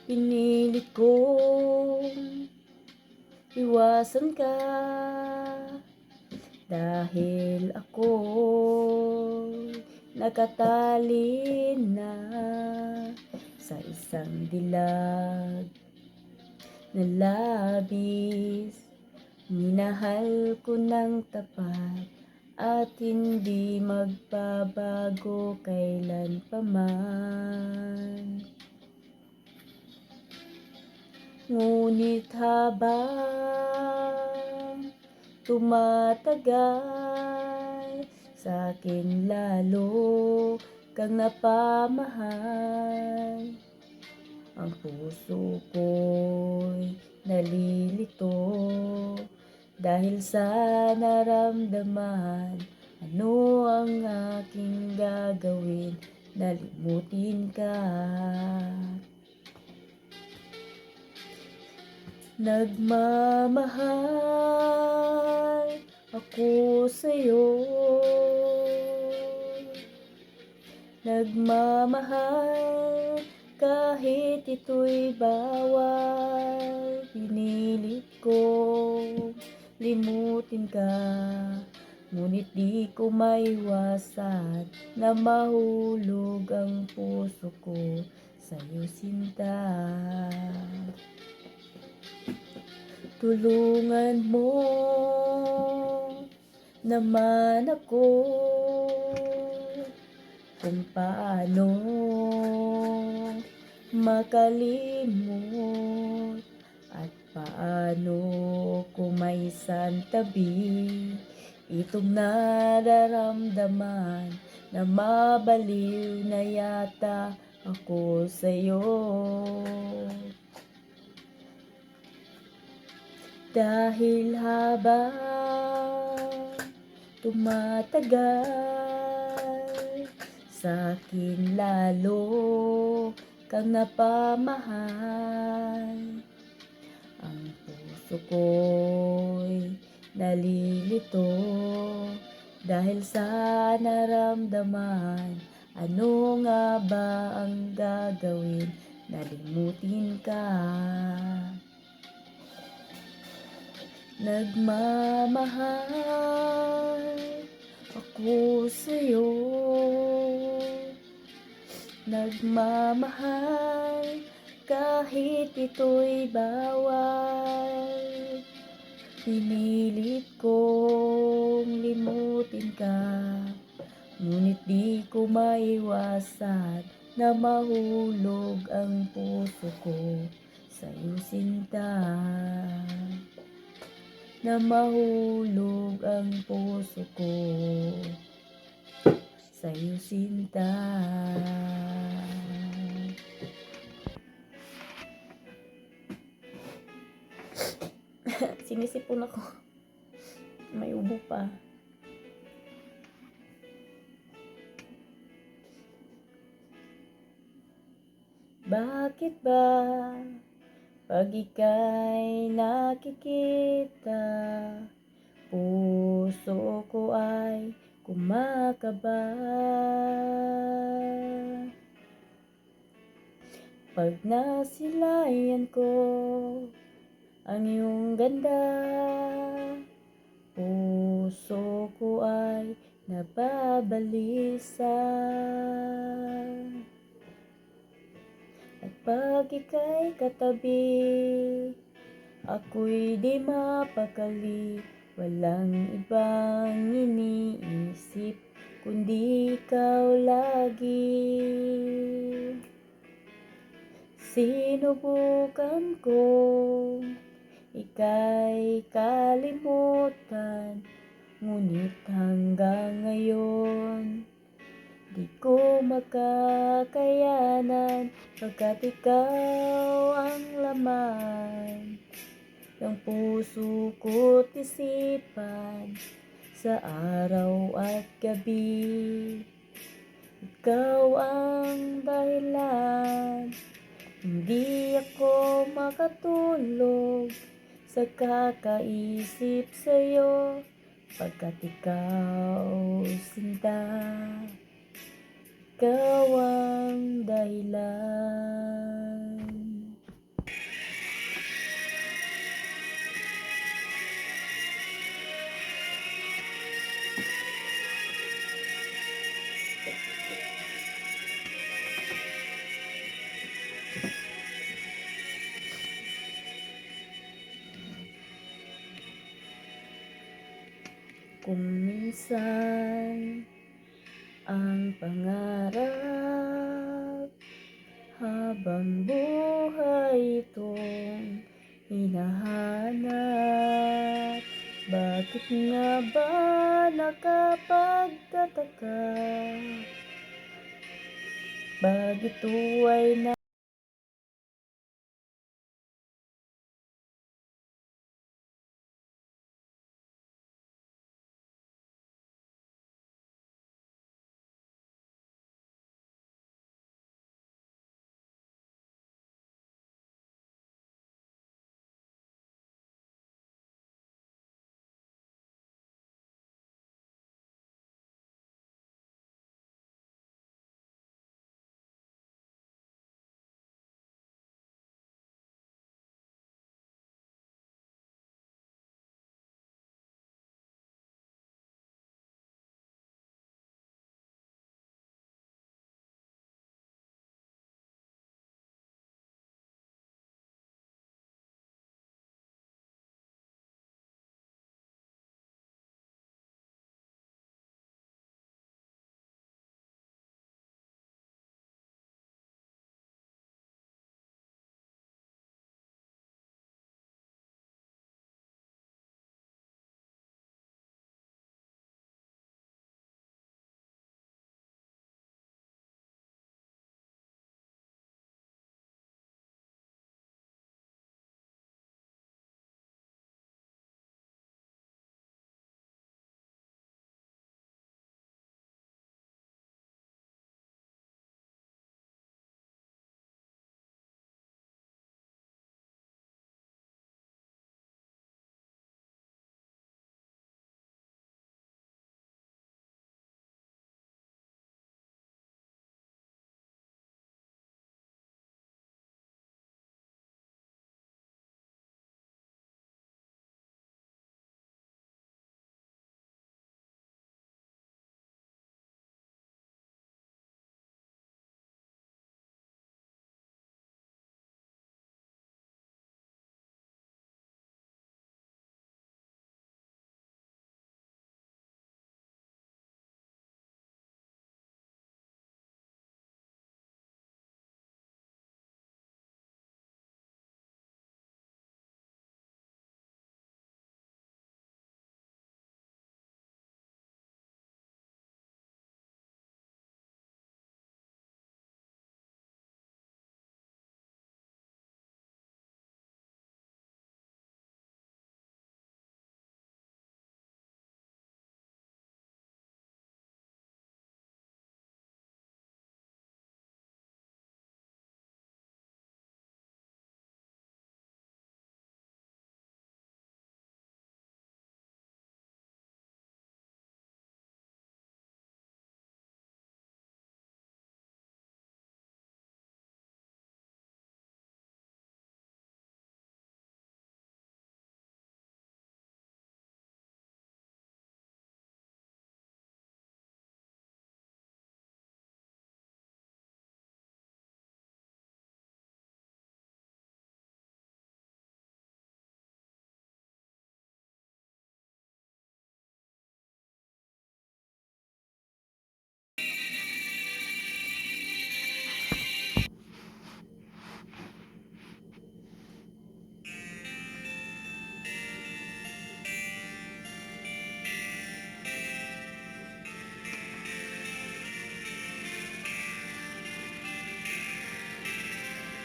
Pinilit kong iwasan ka dahil ako'y nakatali na sa isang dilag na labis. Minahal ko ng tapat at hindi magbabago kailan pa man. Ngunit habang tumatagal, sa'kin lalo kang napamahal. Ang puso ko'y nalilito dahil sa naramdaman. Ano ang aking gagawin? Nalimutin ka. Nagmamahal ako sa'yo, nagmamahal kahit ito'y bawal. Pinilit kong limutin ka, ngunit di ko maiwasan na mahulog ang puso ko sa'yo, sinta. Tulungan mo naman ako kung paano makalimot at paano ko maisantabi itong nararamdaman na mabaliw na yata ako sa'yo. Dahil habang tumatagal, sa'kin lalo kang napamahal. Ang puso ko'y nalilito dahil sa naramdaman. Ano nga ba ang gagawin? Nalimutin ka. Nagmamahal ako sa'yo, nagmamahal kahit ito'y bawal. Pinilit kong limutin ka, ngunit di ko maiwasan na mahulog ang puso ko sa'yo, sinta. Na mahulog ang puso ko sa'yo, sinta. Sinisipon ako. May ubo pa. Bakit ba pag ika'y nakikita, puso ko ay kumakaba? Pag nasilayan ko ang iyong ganda, puso ko ay nababalisa. At pag ika'y katabi, ako'y di mapakali. Walang ibang iniisip kundi ikaw lagi. Sinubukan kong ika'y kalimutan, ngunit hanggang ngayon di ko makakayanan, pagkat ikaw ang laman ng puso ko't isipan sa araw at gabi. Ikaw ang dahilan, hindi ako makatulog sa kakaisip sa'yo, pagkat ikaw, sinta. Ikaw ang dahilan. kung minsan ang pangarap habang buhay itong hinahanap. Bakit nga ba nakapagtataka? Bakit ito ay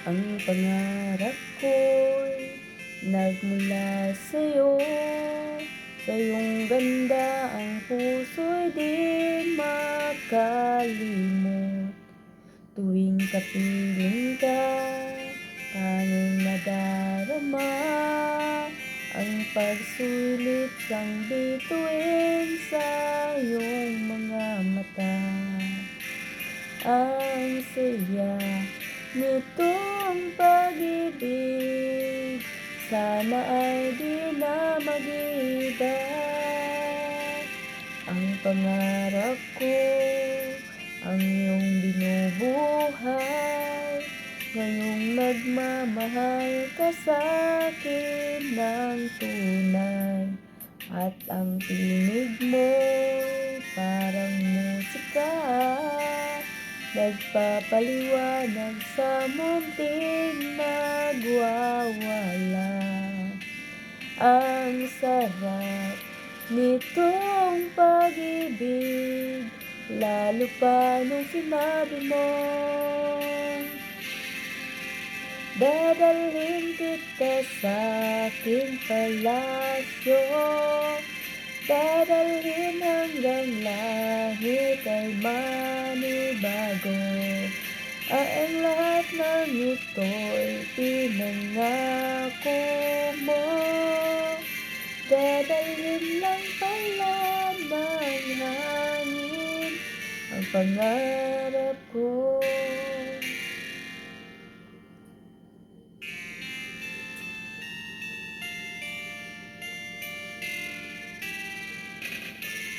ang pangarap ko'y nagmula sa'yo? Sa iyong ganda ang puso'y di makalimot. Tuwing kapiling ka, tanging nadarama ang pagsulit sang bituin sa iyong mga mata. Ang saya nitong pag-ibig, sana ay di na mag-iba. Ang pangarap ko, ang iyong binubuhay, ngayong nagmamahal ka sa'kin ng tunay. At ang tinig mo'y parang musika, nagpapaliwanag sa munting nagwawala. Ang sarap nitong pag-ibig, lalo pa nung sinabi mo, dadalhin kita sa aking palasyo, dadalhin hanggang langit ay manibago. Ang lahat ng ito'y pinangako mo, dadalhin lang pala ng hangin ang pangarap ko.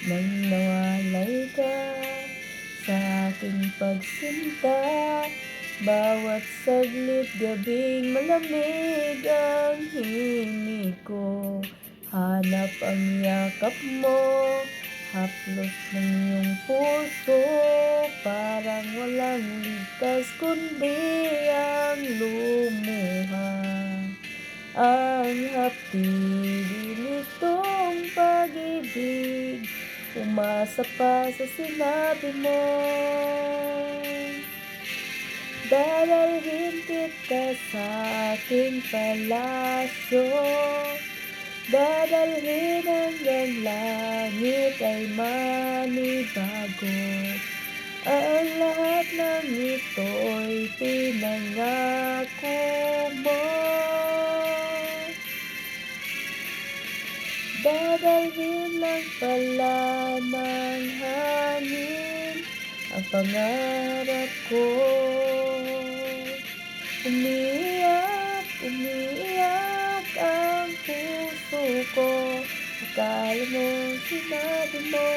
Nang nawalay ka sa aking pagsinta, bawat saglit gabing malamig ang himig ko. Hanap ang yakap mo, haplos ng iyong puso, parang walang ligtas kundi ang lumuha. Ang hapdi nitong pag-ibig, umasa pa sa sinabi mo, dadalhin kita sa aking palasyo, dadalhin hanggang langit ay manibago. Ang lahat ng ito'y pinangako mo, dadalhin lang pala ng hangin ang pangarap ko. Umiiyak, umiiyak ang puso ko, akala mo sinabi mo.